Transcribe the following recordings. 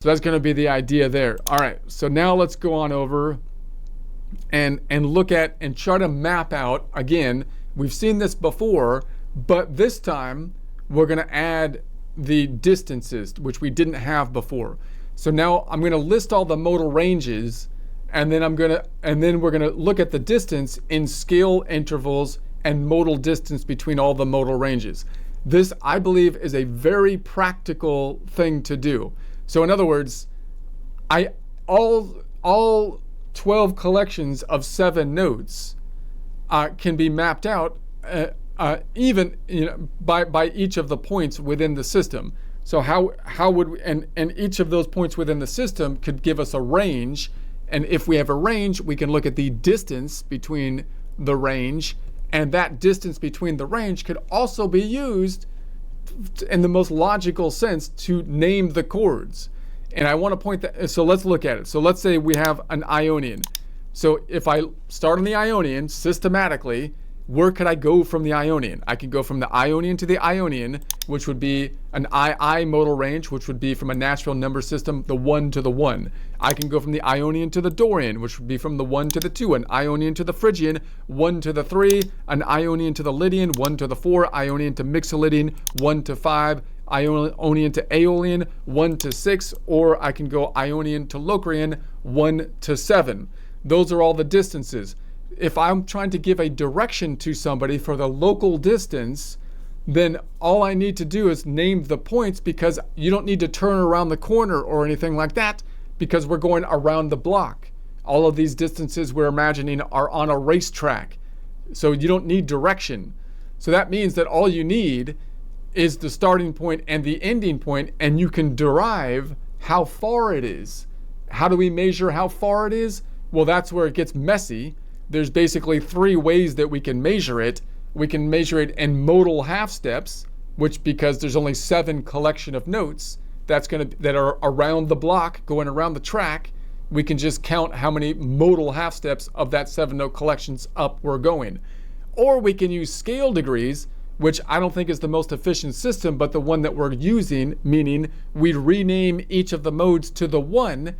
So that's going to be the idea there. All right, so now let's go on over and look at and try to map out, again, we've seen this before, but this time we're going to add the distances, which we didn't have before. So now I'm going to list all the modal ranges, and then we're going to look at the distance in scale intervals and modal distance between all the modal ranges. This, I believe, is a very practical thing to do. So in other words, all 12 collections of 7 notes can be mapped out even by each of the points within the system. So how would we, and each of those points within the system could give us a range, and if we have a range, we can look at the distance between the range, and that distance between the range could also be used in the most logical sense to name the chords. And I want to point that, so let's look at it. So let's say we have an Ionian. So if I start on the Ionian systematically, where could I go from the Ionian? I could go from the Ionian to the Ionian, which would be an II modal range, which would be from a natural number system, the 1 to the 1. I can go from the Ionian to the Dorian, which would be from the 1 to the 2, an Ionian to the Phrygian, 1 to the 3, an Ionian to the Lydian, 1 to the 4, Ionian to Mixolydian, 1 to 5, Ionian to Aeolian, 1 to 6, or I can go Ionian to Locrian, 1 to 7. Those are all the distances. If I'm trying to give a direction to somebody for the local distance, then all I need to do is name the points, because you don't need to turn around the corner or anything like that, because we're going around the block. All of these distances we're imagining are on a racetrack. So you don't need direction. So that means that all you need is the starting point and the ending point, and you can derive how far it is. How do we measure how far it is? Well, that's where it gets messy. There's basically 3 ways that we can measure it. We can measure it in modal half steps, which, because there's only 7 collection of notes that are around the block, going around the track, we can just count how many modal half steps of that 7 note collections up we're going. Or we can use scale degrees, which I don't think is the most efficient system, but the one that we're using, meaning we rename each of the modes to the 1,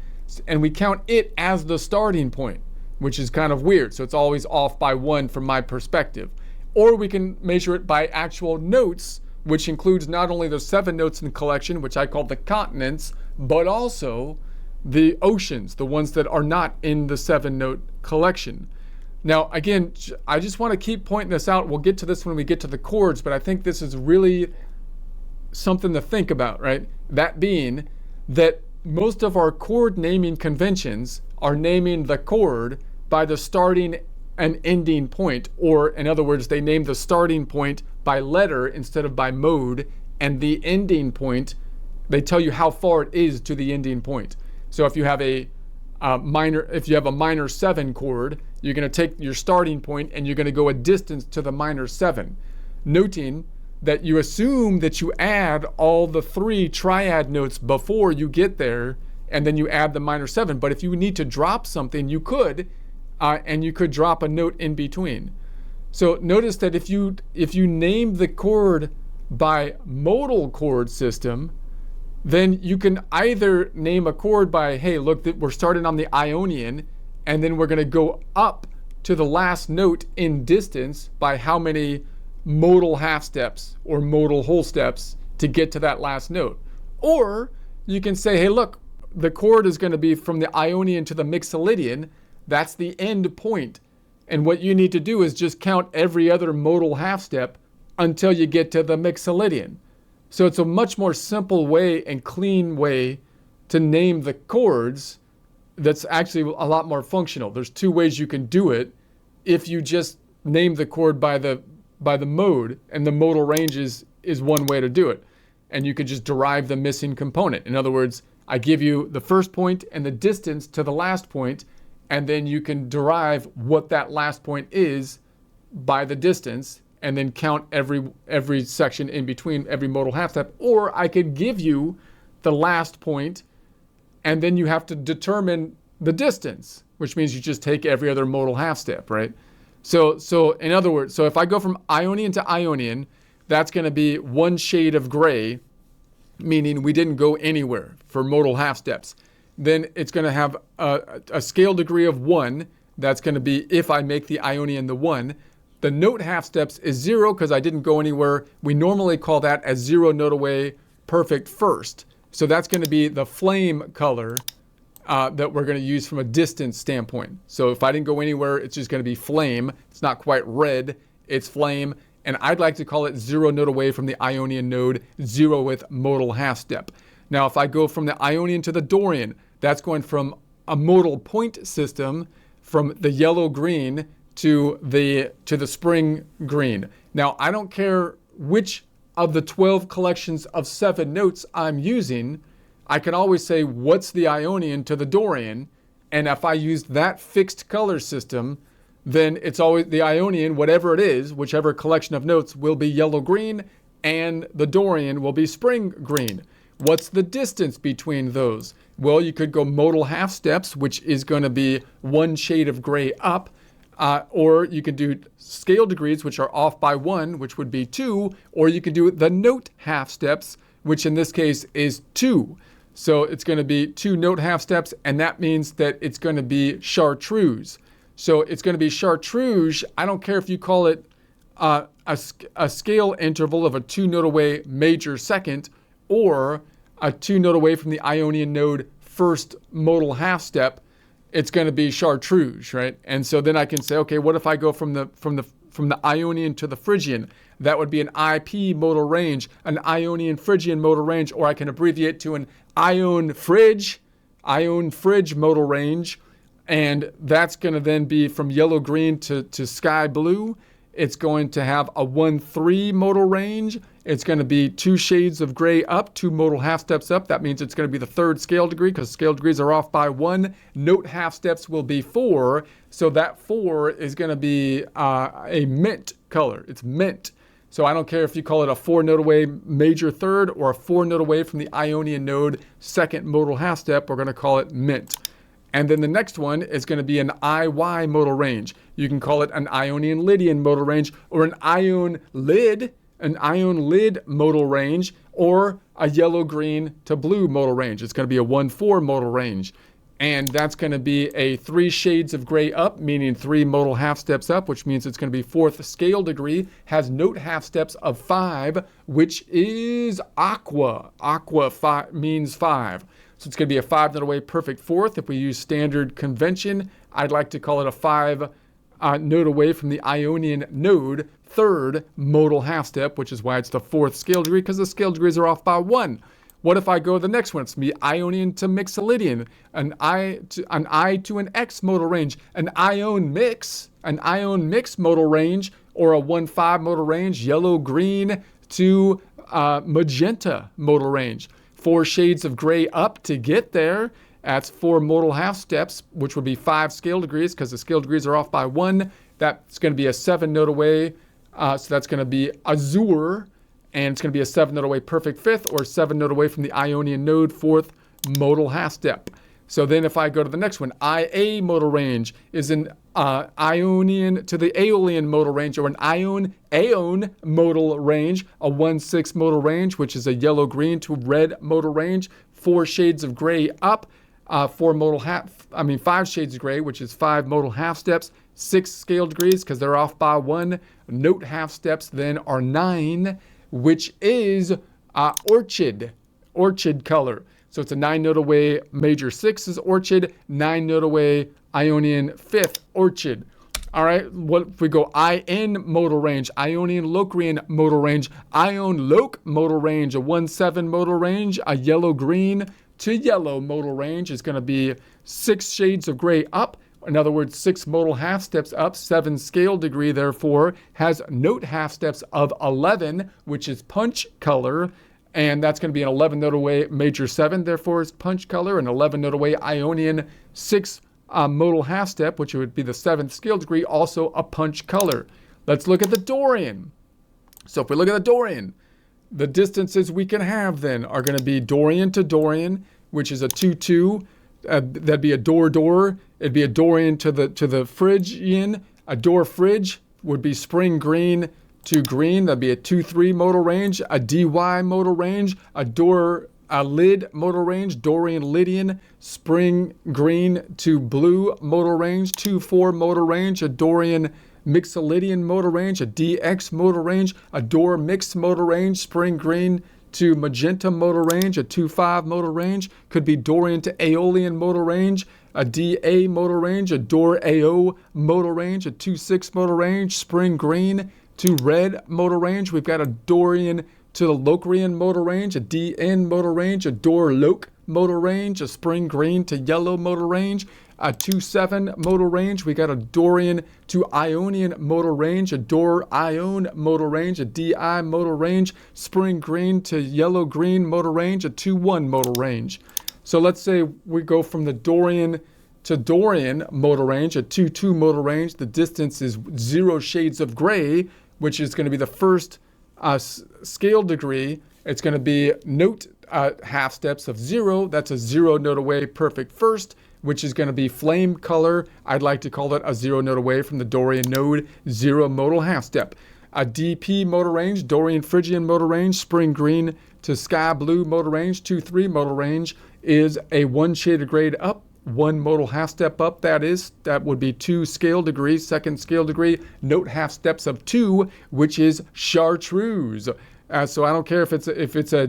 and we count it as the starting point, which is kind of weird. So it's always off by 1 from my perspective. Or we can measure it by actual notes, which includes not only the 7 notes in the collection, which I call the continents, but also the oceans, the ones that are not in the 7 note collection. Now, again, I just want to keep pointing this out. We'll get to this when we get to the chords, but I think this is really something to think about, right? That being that most of our chord naming conventions are naming the chord by the starting and ending point, or in other words, they name the starting point by letter instead of by mode, and the ending point, they tell you how far it is to the ending point. So if you have a minor 7 chord, you're going to take your starting point and you're going to go a distance to the minor 7, noting that you assume that you add all the 3 triad notes before you get there, and then you add the minor 7. But if you need to drop something, you could, and you could drop a note in between. So notice that if you name the chord by modal chord system, then you can either name a chord by, hey, look, we're starting on the Ionian, and then we're going to go up to the last note in distance by how many modal half steps or modal whole steps to get to that last note. Or you can say, hey, look, the chord is going to be from the Ionian to the Mixolydian. That's the end point. And what you need to do is just count every other modal half step until you get to the Mixolydian. So it's a much more simple way and clean way to name the chords that's actually a lot more functional. There's 2 ways you can do it if you just name the chord by the mode, and the modal ranges is one way to do it. And you could just derive the missing component. In other words, I give you the first point and the distance to the last point, and then you can derive what that last point is by the distance, and then count every section in between, every modal half step. Or I could give you the last point, and then you have to determine the distance, which means you just take every other modal half step, right? So in other words, so if I go from Ionian to Ionian, that's going to be 1 shade of gray meaning we didn't go anywhere for modal half steps. Then it's going to have a scale degree of 1. That's going to be if I make the Ionian the 1. The note half steps is 0 because I didn't go anywhere. We normally call that a 0 note away perfect first. So that's going to be the flame color that we're going to use from a distance standpoint. So if I didn't go anywhere, it's just going to be flame. It's not quite red, it's flame. And I'd like to call it 0 note away from the Ionian node, 0th modal half step. Now, if I go from the Ionian to the Dorian, that's going from a modal point system from the yellow-green to the spring green. Now, I don't care which of the 12 collections of 7 notes I'm using. I can always say, what's the Ionian to the Dorian? And if I use that fixed color system, then it's always the Ionian, whatever it is, whichever collection of notes will be yellow-green, and the Dorian will be spring green. What's the distance between those? Well, you could go modal half steps, which is going to be 1 shade of gray up, or you could do scale degrees, which are off by 1, which would be 2, or you could do the note half steps, which in this case is 2. So it's going to be 2 note half steps, and that means that it's going to be chartreuse. So it's going to be chartreuse. I don't care if you call it a scale interval of a 2 note away major second, or a 2 note away from the Ionian node first modal half step. It's going to be chartreuse, right? And so then I can say, okay, what if I go from the Ionian to the Phrygian? That would be an IP modal range, an Ionian Phrygian modal range, or I can abbreviate to an Ion Phryg modal range. And that's going to then be from yellow-green to sky blue. It's going to have a 1-3 modal range. It's going to be 2 shades of gray up, 2 modal half steps up. That means it's going to be the 3rd scale degree because scale degrees are off by 1. Note half steps will be 4. So that 4 is going to be a mint color. It's mint. So I don't care if you call it a 4 note away major third or a 4 note away from the Ionian node 2nd modal half step. We're going to call it mint. And then the next one is going to be an IY modal range. You can call it an Ionian Lydian modal range, or an Ion Lid modal range, or a yellow-green to blue modal range. It's going to be a 1-4 modal range. And that's going to be a 3 shades of gray up, meaning 3 modal half steps up, which means it's going to be 4th scale degree, has note half steps of 5, which is aqua. Aqua means 5. So it's going to be a 5 note away perfect 4th. If we use standard convention, I'd like to call it a 5 note away from the Ionian node 3rd modal half step, which is why it's the 4th scale degree, because the scale degrees are off by 1. What if I go to the next one? It's going to be Ionian to Mixolydian, an I to an X modal range, an Ion mix modal range, or a 1-5 modal range, yellow-green to magenta modal range. 4 shades of gray up to get there. That's 4 modal half steps, which would be 5 scale degrees because the scale degrees are off by 1. That's going to be a 7 note away. So that's going to be azure, and it's going to be a 7 note away perfect 5th, or 7 note away from the Ionian node 4th modal half step. So then if I go to the next one, IA modal range is an Ionian to the Aeolian modal range, or an Aeon modal range, a 1-6 modal range, which is a yellow-green to red modal range, 4 shades of gray up, 5 shades of gray, which is 5 modal half steps, 6 scale degrees because they're off by 1. Note half steps then are 9, which is orchid color. So it's a 9 note away major 6 is orchid, 9 note away Ionian 5th orchid. All right, what if we go IN modal range, Ionian Locrian modal range, Ion Loc modal range, a 1-7 modal range, a yellow-green to yellow modal range is going to be 6 shades of gray up. In other words, 6 modal half steps up, 7 scale degree, therefore, has note half steps of 11, which is punch color. And that's going to be an 11 note away major 7, therefore is punch color, an 11 note away Ionian 6 modal half step, which would be the 7th scale degree, also a punch color. Let's look at the Dorian. So if we look at the Dorian, the distances we can have then are going to be Dorian to Dorian, which is a 2-2. That'd be a Dor. It'd be a Dorian to the Phrygian. A Dor Phryg would be spring green to green, that'd be a 2-3 modal range, a DY modal range, a lid modal range, Dorian Lydian, spring green to blue modal range, 2-4 modal range, a Dorian Mixolydian modal range, a DX modal range, a Dor mixed modal range, spring green to magenta modal range, a 2-5 modal range, could be Dorian to Aeolian modal range, a DA modal range, a Dor AO modal range, a 2-6 modal range, spring green to red modal range. We've got a Dorian to the Locrian modal range, a DN modal range, a Dor Loc modal range, a spring green to yellow modal range, a 2-7 modal range. We got a Dorian to Ionian modal range, a Dor Ion modal range, a DI modal range, spring green to yellow green modal range, a 2-1 modal range. So let's say we go from the Dorian to Dorian modal range, a 2-2 modal range. The distance is 0 shades of gray, which is going to be the first scale degree. It's going to be note half steps of 0. That's a 0 note away perfect first, which is going to be flame color. I'd like to call it a 0 note away from the Dorian node, 0 modal half step. A DP modal range, Dorian Phrygian modal range, spring green to sky blue modal range, 2-3 modal range is a 1 shade of grade up, 1 modal half step up. That would be 2 scale degrees, second scale degree, note half steps of 2, which is chartreuse. So I don't care if it's a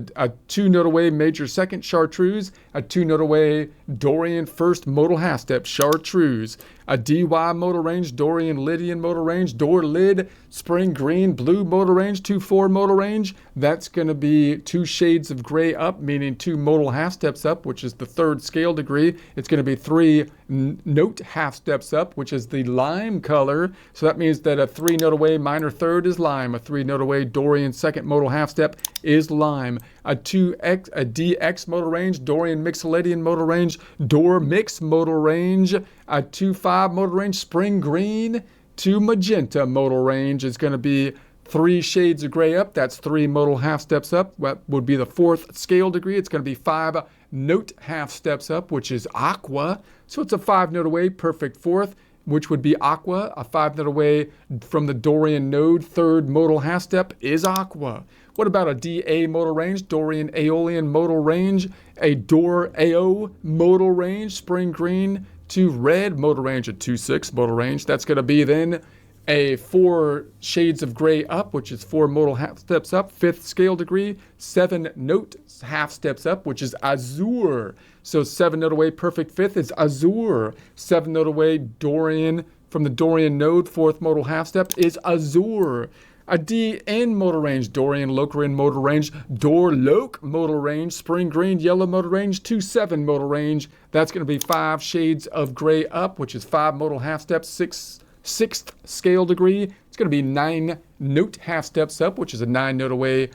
2 note away major second chartreuse, a 2 note away Dorian first modal half step chartreuse, a DY modal range, Dorian Lydian modal range, Dor lid, spring green, blue modal range, 2-4 modal range. That's going to be 2 shades of gray up, meaning 2 modal half steps up, which is the third scale degree. It's going to be 3 note half steps up, which is the lime color. So that means that a 3 note away minor third is lime, a 3 note away Dorian second modal half step is lime, a DX modal range, Dorian Mixolydian modal range, Dor mix modal range, a 2-5 modal range, spring green to magenta modal range is going to be 3 shades of gray up. That's 3 modal half steps up. What would be the fourth scale degree? It's going to be 5 note half steps up, which is aqua. So it's a 5 note away perfect fourth, which would be aqua. A 5 note away from the Dorian node, third modal half step is aqua. What about a DA modal range, Dorian Aeolian modal range, a Dor AO modal range, spring green to red modal range, a 2-6 modal range? That's going to be then a 4 shades of gray up, which is 4 modal half steps up, 5th scale degree, 7 note half steps up, which is azure. So 7 note away perfect 5th is azure. 7 note away Dorian from the Dorian node, 4th modal half step is azure. A DN modal range, Dorian Locrian modal range, Dor Loc modal range, spring green yellow modal range, 2-7 modal range. That's going to be 5 shades of gray up, which is 5 modal half steps, 6th scale degree. It's going to be 9 note half steps up, which is a 9 note away,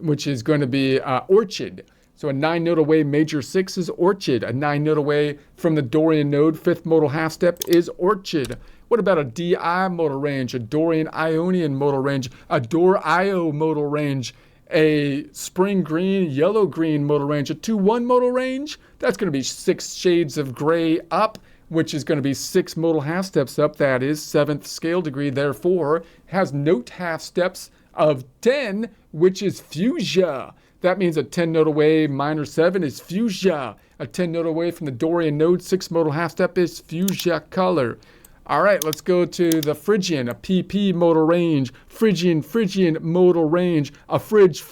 which is going to be orchid. So a 9 note away major 6 is orchid. A 9 note away from the Dorian node, 5th modal half step is orchid. What about a DI modal range, a Dorian Ionian modal range, a Dor IO modal range, a spring green, yellow green modal range, a 2-1 modal range? That's going to be 6 shades of gray up, which is going to be 6 modal half steps up. That is 7th scale degree, therefore has note half steps of 10, which is fuchsia. That means a 10 note away minor 7 is fuchsia. A 10 note away from the Dorian node, 6 modal half step is fuchsia color. All right, let's go to the Phrygian, a PP modal range, Phrygian modal range, a fridge,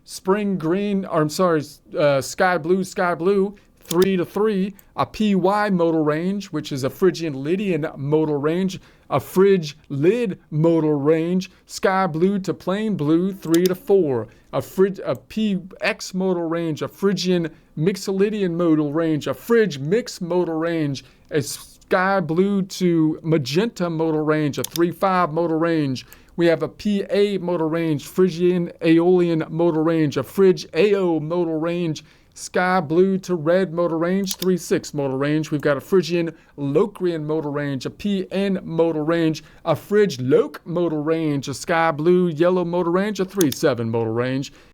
spring green, sky blue, 3-3, a PY modal range, which is a Phrygian Lydian modal range, a fridge lid modal range, sky blue to plain blue, 3-4, a PX modal range, a Phrygian Mixolydian modal range, a fridge mix modal range, a sky blue to magenta modal range, a 3-5 modal range. We have a PA modal range, Phrygian Aeolian modal range, a fridge AO modal range, sky blue to red modal range, 3-6 modal range. We've got a Phrygian Locrian modal range, a PN modal range, a fridge Loc modal range, a sky blue yellow modal range, a 3-7 modal range.